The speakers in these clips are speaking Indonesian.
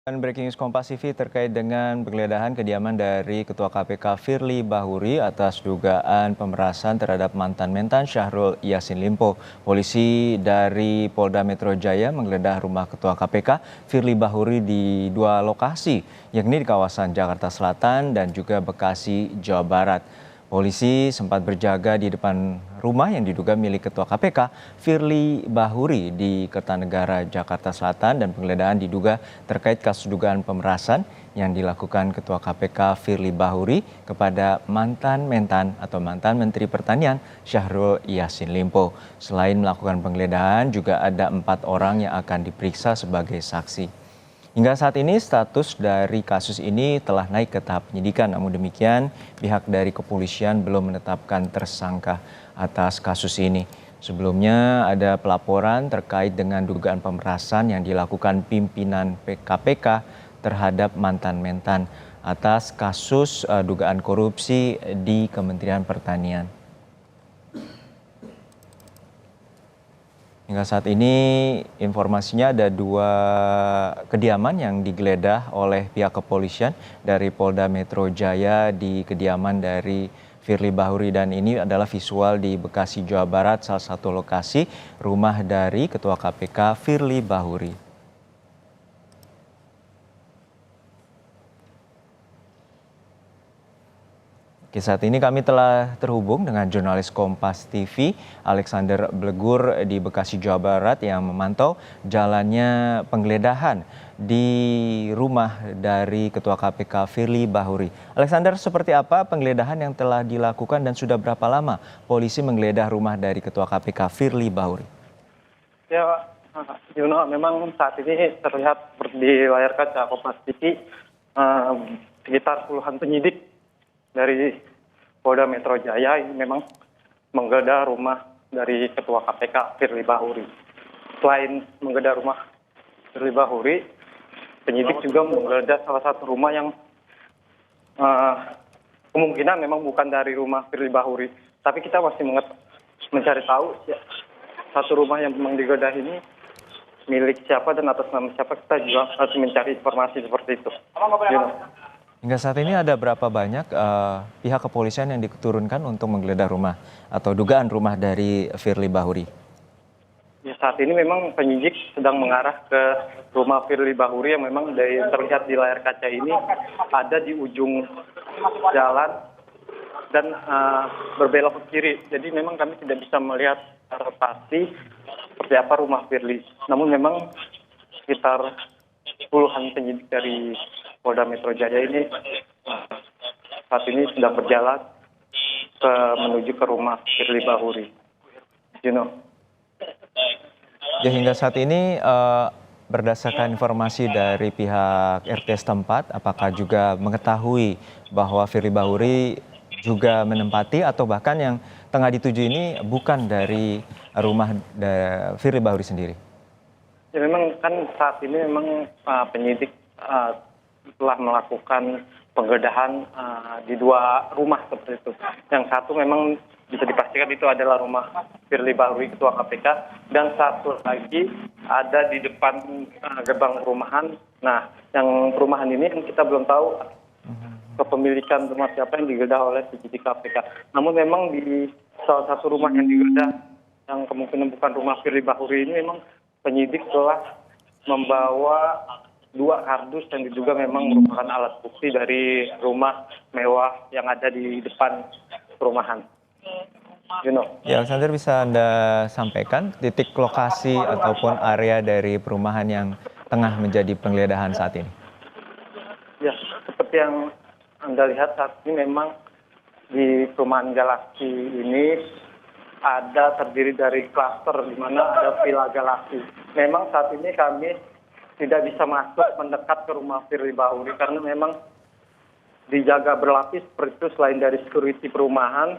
Breaking News Kompas TV terkait dengan penggeledahan kediaman dari Ketua KPK Firly Bahuri atas dugaan pemerasan terhadap mantan Mentan Syahrul Yassin Limpo. Polisi dari Polda Metro Jaya menggeledah rumah Ketua KPK Firly Bahuri di dua lokasi, yakni di kawasan Jakarta Selatan dan juga Bekasi, Jawa Barat. Polisi sempat berjaga di depan rumah yang diduga milik Ketua KPK Firly Bahuri di Kertanegara, Jakarta Selatan, dan penggeledahan diduga terkait kasus dugaan pemerasan yang dilakukan Ketua KPK Firly Bahuri kepada mantan Mentan atau mantan Menteri Pertanian Syahrul Yassin Limpo. Selain melakukan penggeledahan, juga ada 4 orang yang akan diperiksa sebagai saksi. Hingga saat ini status dari kasus ini telah naik ke tahap penyidikan, namun demikian pihak dari kepolisian belum menetapkan tersangka atas kasus ini. Sebelumnya ada pelaporan terkait dengan dugaan pemerasan yang dilakukan pimpinan KPK terhadap mantan Mentan atas kasus dugaan korupsi di Kementerian Pertanian. Hingga saat ini informasinya ada 2 kediaman yang digeledah oleh pihak kepolisian dari Polda Metro Jaya di kediaman dari Firly Bahuri, dan ini adalah visual di Bekasi, Jawa Barat, salah satu lokasi rumah dari Ketua KPK Firly Bahuri. Oke, saat ini kami telah terhubung dengan jurnalis Kompas TV Alexander Blegur di Bekasi, Jawa Barat yang memantau jalannya penggeledahan di rumah dari Ketua KPK Firly Bahuri. Alexander, seperti apa penggeledahan yang telah dilakukan dan sudah berapa lama polisi menggeledah rumah dari Ketua KPK Firly Bahuri? Ya, Juno, memang saat ini terlihat di layar kaca Kompas TV sekitar puluhan penyidik dari Polda Metro Jaya ini memang menggeledah rumah dari Ketua KPK Firly Bahuri. Selain menggeledah rumah Firly Bahuri, penyidik juga menggeledah salah satu rumah yang kemungkinan memang bukan dari rumah Firly Bahuri. Tapi kita masih mencari tahu satu rumah yang memang digeledah ini milik siapa dan atas nama siapa, kita juga masih mencari informasi seperti itu. Hingga saat ini ada berapa banyak pihak kepolisian yang diturunkan untuk menggeledah rumah atau dugaan rumah dari Firly Bahuri? Ya, saat ini memang penyidik sedang mengarah ke rumah Firly Bahuri yang memang terlihat di layar kaca ini ada di ujung jalan dan berbelok ke kiri. Jadi memang kami tidak bisa melihat secara pasti seperti apa rumah Firly. Namun memang sekitar puluhan penyidik dari Polda Metro Jaya ini saat ini sedang berjalan menuju ke rumah Firly Bahuri. Ya, hingga saat ini berdasarkan informasi dari pihak RT setempat, apakah juga mengetahui bahwa Firly Bahuri juga menempati atau bahkan yang tengah dituju ini bukan dari rumah Firly Bahuri sendiri? Ya, memang kan saat ini memang penyidik telah melakukan penggeledahan di 2 rumah seperti itu. Yang satu memang bisa dipastikan itu adalah rumah Firly Bahuri Ketua KPK, dan satu lagi ada di depan gerbang perumahan. Nah, yang perumahan ini yang kita belum tahu kepemilikan rumah siapa yang digeledah oleh penyidik KPK. Namun memang di salah satu rumah yang digeledah yang kemungkinan bukan rumah Firly Bahuri ini memang penyidik telah membawa 2 kardus yang diduga memang merupakan alat bukti dari rumah mewah yang ada di depan perumahan. Ya, Alexander, bisa Anda sampaikan titik lokasi ataupun area dari perumahan yang tengah menjadi penggeledahan saat ini? Ya, seperti yang Anda lihat saat ini memang di perumahan Galaksi ini ada terdiri dari klaster di mana ada Villa Galaksi. Memang saat ini kami tidak bisa masuk mendekat ke rumah Firly Bahuri karena memang dijaga berlapis seperti itu. Selain dari security perumahan,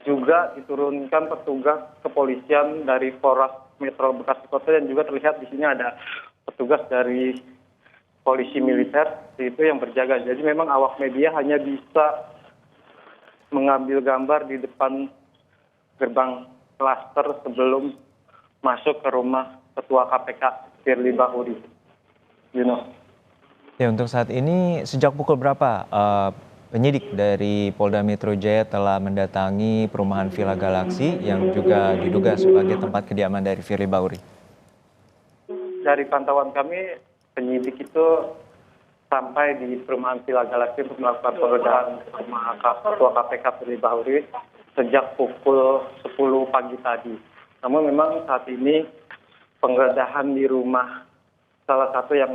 juga diturunkan petugas kepolisian dari Polres Metro Bekasi Kota, dan juga terlihat di sini ada petugas dari polisi militer itu yang berjaga. Jadi memang awak media hanya bisa mengambil gambar di depan gerbang klaster sebelum masuk ke rumah Ketua KPK Firly Bahuri. Ya, untuk saat ini sejak pukul berapa penyidik dari Polda Metro Jaya telah mendatangi perumahan Villa Galaxy yang juga diduga sebagai tempat kediaman dari Firly Bahuri? Dari pantauan kami, penyidik itu sampai di perumahan Villa Galaxy untuk melakukan penggeledahan rumah Ketua KPK Firly Bahuri sejak pukul 10 pagi tadi. Namun memang saat ini penggeledahan di rumah salah satu yang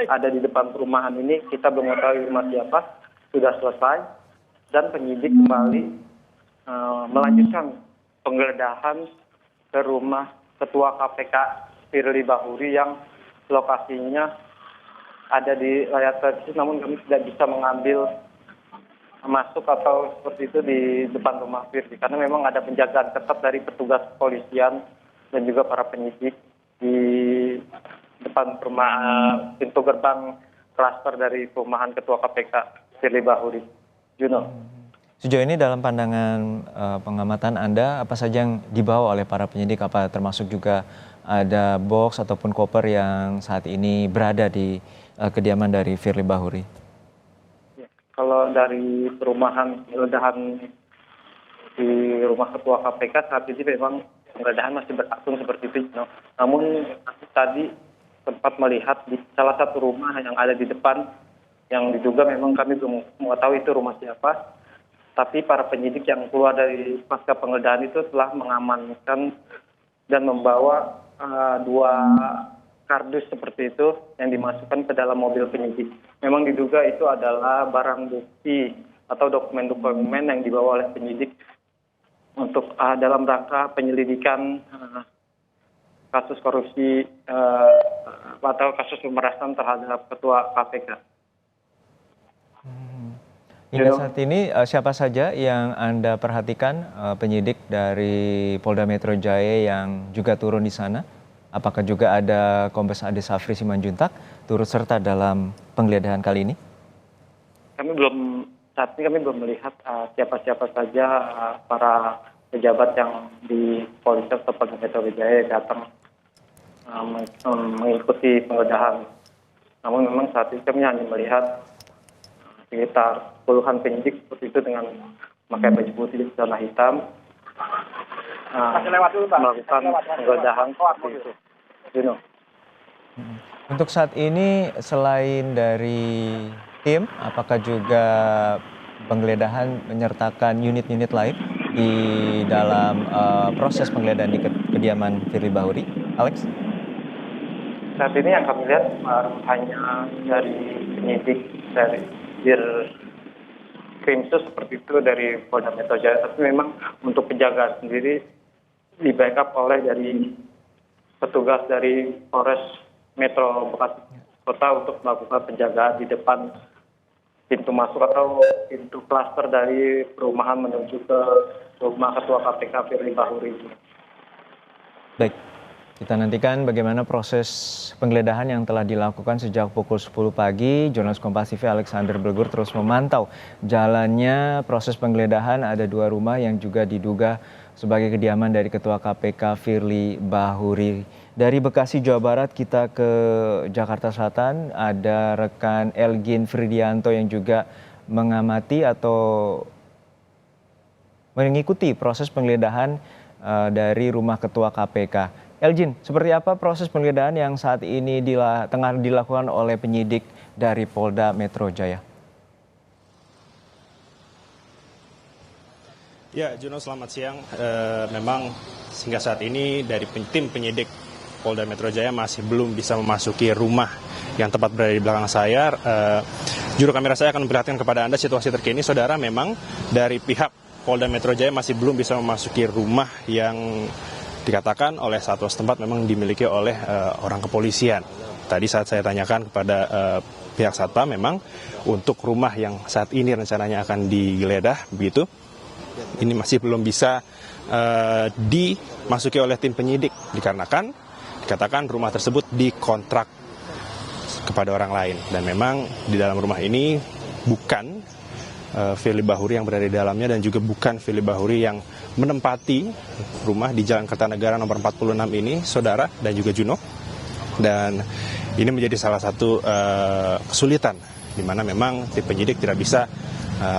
ada di depan perumahan ini, kita belum mengetahui rumah siapa, sudah selesai, dan penyidik kembali melanjutkan penggeledahan ke rumah Ketua KPK Firly Bahuri yang lokasinya ada di layar televisi, namun kami tidak bisa mengambil masuk atau seperti itu di depan rumah Firly, karena memang ada penjagaan ketat dari petugas kepolisian dan juga para penyidik di depan pintu gerbang klaster dari perumahan Ketua KPK Firly Bahuri. Juno. Sejauh ini dalam pandangan pengamatan Anda, apa saja yang dibawa oleh para penyidik, apa termasuk juga ada box ataupun koper yang saat ini berada di kediaman dari Firly Bahuri? Ya, kalau dari perumahan penggeledahan di rumah Ketua KPK saat ini memang penggeledahan masih berlangsung seperti itu. Namun tadi sempat melihat di salah satu rumah yang ada di depan yang diduga memang kami belum mengetahui itu rumah siapa. Tapi para penyidik yang keluar dari pasca penggeledahan itu telah mengamankan dan membawa 2 kardus seperti itu yang dimasukkan ke dalam mobil penyidik. Memang diduga itu adalah barang bukti atau dokumen-dokumen yang dibawa oleh penyidik untuk dalam rangka penyelidikan kasus korupsi atau kasus pemerasan terhadap Ketua KPK. Hingga saat ini siapa saja yang Anda perhatikan penyidik dari Polda Metro Jaya yang juga turun di sana? Apakah juga ada Kombes Ade Safri Simanjuntak turut serta dalam penggeledahan kali ini? Saat ini kami belum melihat siapa-siapa saja para pejabat yang di Polres atau Polda Metro Jaya datang mengikuti penggeledahan. Namun memang saat ini kami hanya melihat sekitar puluhan penyidik seperti itu dengan memakai baju putih dan celana hitam melakukan penggeledahan seperti itu. Juno. Untuk saat ini selain dari tim, apakah juga penggeledahan menyertakan unit-unit lain di dalam proses penggeledahan di kediaman Firly Bahuri, Alex? Saat ini yang kami lihat hanya dari penyidik dari Krimsus seperti itu dari Polda Metro Jaya. Tapi memang untuk penjagaan sendiri di backup oleh dari petugas dari Polres Metro Bekasi Kota untuk melakukan penjagaan di depan pintu masuk atau pintu klaster dari perumahan menuju ke rumah Ketua KPK Firly Bahuri. Baik, kita nantikan bagaimana proses penggeledahan yang telah dilakukan sejak pukul 10 pagi. Jurnalis Kompas TV Alexander Blegur terus memantau jalannya proses penggeledahan. Ada 2 rumah yang juga diduga sebagai kediaman dari Ketua KPK Firly Bahuri. Dari Bekasi, Jawa Barat, kita ke Jakarta Selatan. Ada rekan Elgin Fridianto yang juga mengamati atau mengikuti proses penggeledahan dari rumah Ketua KPK. Elgin, seperti apa proses penggeledahan yang saat ini tengah dilakukan oleh penyidik dari Polda Metro Jaya? Ya, Juno, selamat siang. Memang hingga saat ini dari tim penyidik Polda Metro Jaya masih belum bisa memasuki rumah yang tepat berada di belakang saya. Juru kamera saya akan memperlihatkan kepada Anda situasi terkini. Saudara, memang dari pihak Polda Metro Jaya masih belum bisa memasuki rumah yang dikatakan oleh satwa setempat memang dimiliki oleh orang kepolisian. Tadi saat saya tanyakan kepada pihak satpam, memang untuk rumah yang saat ini rencananya akan digeledah, begitu, ini masih belum bisa dimasuki oleh tim penyidik dikarenakan dikatakan rumah tersebut dikontrak kepada orang lain, dan memang di dalam rumah ini bukan Firly Bahuri yang berada di dalamnya, dan juga bukan Firly Bahuri yang menempati rumah di Jalan Kertanegara nomor 46 ini, saudara dan juga Juno. Dan ini menjadi salah satu kesulitan, di mana memang tim penyidik tidak bisa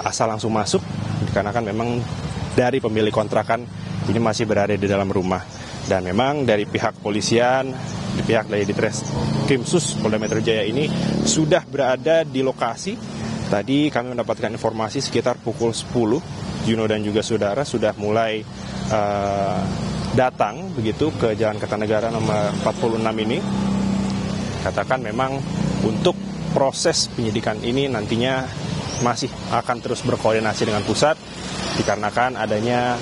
asal langsung masuk, dikarenakan memang dari pemilik kontrakan ini masih berada di dalam rumah. Dan memang dari pihak polisian, di pihak dari Ditreskrimsus Polda Metro Jaya ini sudah berada di lokasi. Tadi kami mendapatkan informasi sekitar pukul 10, Juno dan juga saudara sudah mulai datang begitu ke Jalan Kertanegara nomor 46 ini. Katakan memang untuk proses penyidikan ini nantinya masih akan terus berkoordinasi dengan pusat, dikarenakan adanya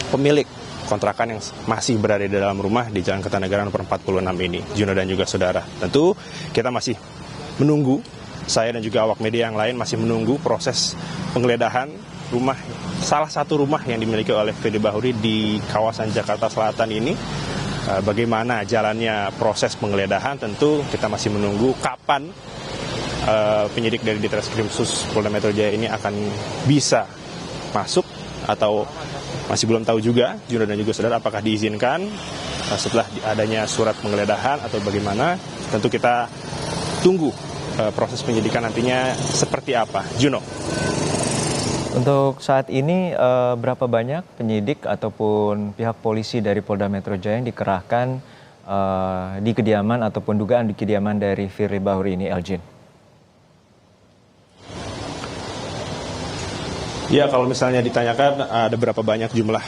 pemilik kontrakan yang masih berada di dalam rumah di Jalan Kertanegara nomor 46 ini, Juno dan juga saudara. Tentu kita masih menunggu, saya dan juga awak media yang lain masih menunggu proses penggeledahan rumah, salah satu rumah yang dimiliki oleh Firly Bahuri di kawasan Jakarta Selatan ini. Bagaimana jalannya proses penggeledahan, tentu kita masih menunggu kapan penyidik dari Ditreskrimsus Polda Metro Jaya ini akan bisa masuk, atau masih belum tahu juga, Juno dan juga saudara, apakah diizinkan setelah adanya surat penggeledahan atau bagaimana. Tentu kita tunggu proses penyidikan nantinya seperti apa. Juno. Untuk saat ini berapa banyak penyidik ataupun pihak polisi dari Polda Metro Jaya yang dikerahkan di kediaman ataupun dugaan di kediaman dari Firly Bahuri ini, Elgin? Ya, kalau misalnya ditanyakan ada berapa banyak jumlah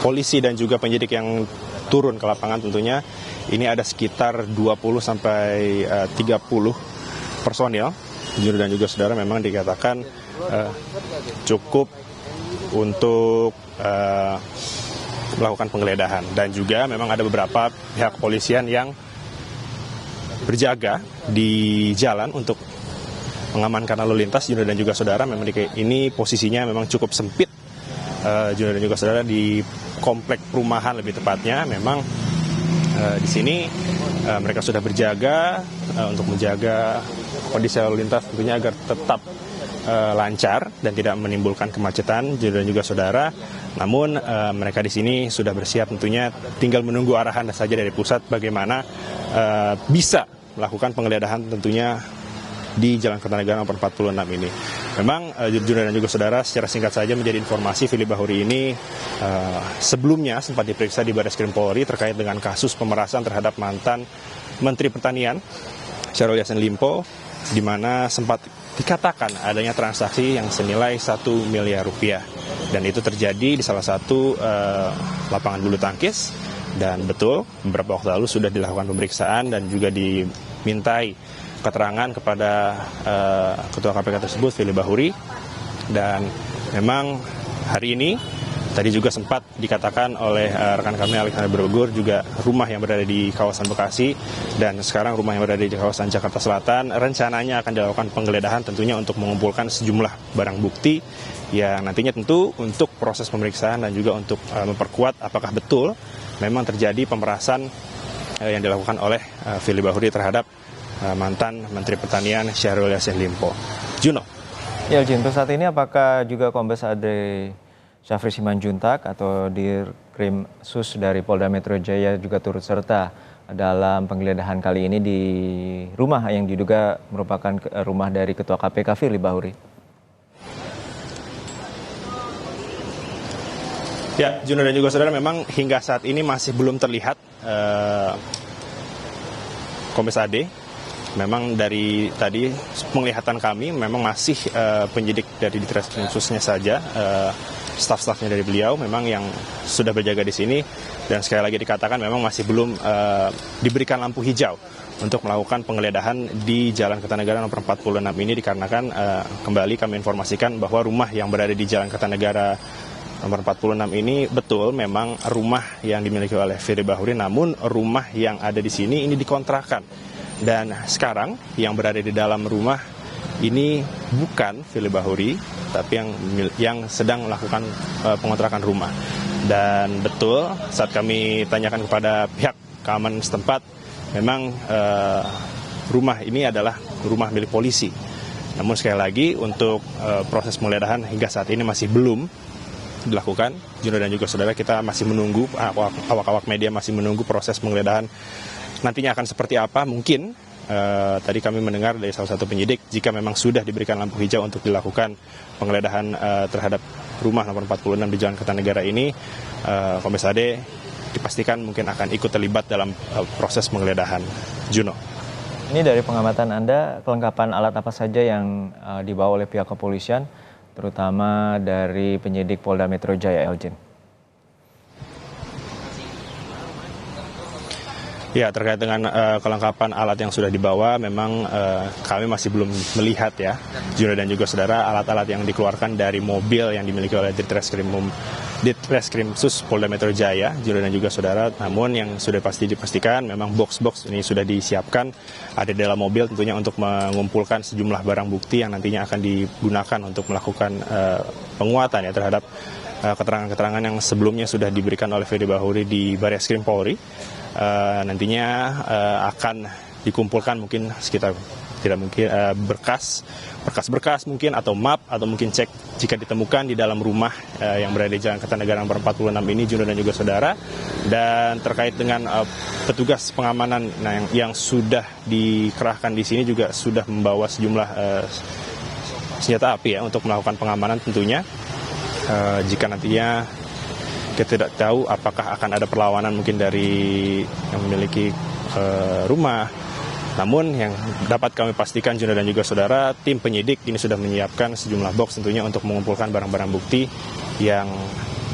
polisi dan juga penyidik yang turun ke lapangan, tentunya ini ada sekitar 20 sampai 30 personil. Juno dan juga saudara, memang dikatakan cukup untuk melakukan penggeledahan, dan juga memang ada beberapa pihak kepolisian yang berjaga di jalan untuk mengamankan lalu lintas. Juno dan juga saudara, memang ini posisinya memang cukup sempit. Juno dan juga saudara, di komplek perumahan lebih tepatnya, memang di sini mereka sudah berjaga untuk menjaga kondisi lalu lintas tentunya agar tetap lancar dan tidak menimbulkan kemacetan, Juno dan juga saudara. Namun mereka di sini sudah bersiap, tentunya tinggal menunggu arahan saja dari pusat bagaimana bisa melakukan penggeledahan tentunya di Jalan Kertanegara nomor 46 ini. Memang Juno dan juga saudara, secara singkat saja menjadi informasi, Firly Bahuri ini sebelumnya sempat diperiksa di Barreskrim Polri terkait dengan kasus pemerasan terhadap mantan Menteri Pertanian Syahrul Yassin Limpo, di mana sempat dikatakan adanya transaksi yang senilai 1 miliar rupiah, dan itu terjadi di salah satu lapangan bulu tangkis. Dan betul, beberapa waktu lalu sudah dilakukan pemeriksaan dan juga dimintai keterangan kepada Ketua KPK tersebut, Firly Bahuri. Dan memang hari ini tadi juga sempat dikatakan oleh rekan kami Alexander Brogur, juga rumah yang berada di kawasan Bekasi dan sekarang rumah yang berada di kawasan Jakarta Selatan rencananya akan dilakukan penggeledahan, tentunya untuk mengumpulkan sejumlah barang bukti yang nantinya tentu untuk proses pemeriksaan dan juga untuk memperkuat apakah betul memang terjadi pemerasan yang dilakukan oleh Firly Bahuri terhadap mantan Menteri Pertanian Syahrul Yassin Limpo. Juno. Ya, Jin, untuk saat ini apakah juga Kombes Adri Syafri Simanjuntak atau Dirkrimsus dari Polda Metro Jaya juga turut serta dalam penggeledahan kali ini di rumah yang diduga merupakan rumah dari Ketua KPK Firly Bahuri? Ya, Juno dan juga saudara, memang hingga saat ini masih belum terlihat Kombes Ade. Memang dari tadi penglihatan kami memang masih penyidik dari Ditreskrimsusnya saja, staf-stafnya dari beliau memang yang sudah berjaga di sini, dan sekali lagi dikatakan memang masih belum diberikan lampu hijau untuk melakukan penggeledahan di Jalan Kertanegara nomor 46 ini, dikarenakan kembali kami informasikan bahwa rumah yang berada di Jalan Kertanegara nomor 46 ini betul memang rumah yang dimiliki oleh Firly Bahuri, namun rumah yang ada di sini ini dikontrakan. Dan sekarang yang berada di dalam rumah ini bukan Firly Bahuri, tapi yang sedang melakukan pengontrakan rumah. Dan betul, saat kami tanyakan kepada pihak keamanan setempat, memang rumah ini adalah rumah milik polisi. Namun sekali lagi untuk proses penggeledahan hingga saat ini masih belum dilakukan. Juno dan juga saudara, kita masih menunggu, awak-awak media masih menunggu proses penggeledahan nantinya akan seperti apa. Mungkin tadi kami mendengar dari salah satu penyidik, jika memang sudah diberikan lampu hijau untuk dilakukan penggeledahan terhadap rumah nomor 46 di Jalan Kertanegara ini, Kombes Ade dipastikan mungkin akan ikut terlibat dalam proses penggeledahan. Juno. Ini dari pengamatan Anda, kelengkapan alat apa saja yang dibawa oleh pihak kepolisian, terutama dari penyidik Polda Metro Jaya, Elgin? Ya, terkait dengan kelengkapan alat yang sudah dibawa, memang kami masih belum melihat ya, Juno dan juga saudara, alat-alat yang dikeluarkan dari mobil yang dimiliki oleh Ditreskrimsus Polda Metro Jaya, Juno dan juga saudara. Namun yang sudah pasti dipastikan memang box-box ini sudah disiapkan, ada di dalam mobil tentunya untuk mengumpulkan sejumlah barang bukti yang nantinya akan digunakan untuk melakukan penguatan ya terhadap keterangan-keterangan yang sebelumnya sudah diberikan oleh Firly Bahuri di Barreskrim Polri. Nantinya akan dikumpulkan mungkin sekitar tidak mungkin berkas mungkin atau map atau mungkin cek jika ditemukan di dalam rumah yang berada di Jalan Kertanegara nomor 46 ini, Juno dan juga saudara. Dan terkait dengan petugas pengamanan yang sudah dikerahkan di sini juga sudah membawa sejumlah senjata api ya untuk melakukan pengamanan tentunya. Jika nantinya kita tidak tahu apakah akan ada perlawanan mungkin dari yang memiliki rumah. Namun yang dapat kami pastikan Juno dan juga saudara, tim penyidik ini sudah menyiapkan sejumlah box tentunya untuk mengumpulkan barang-barang bukti yang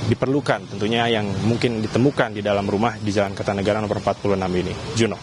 diperlukan tentunya yang mungkin ditemukan di dalam rumah di Jalan Kertanegara nomor 46 ini. Juno.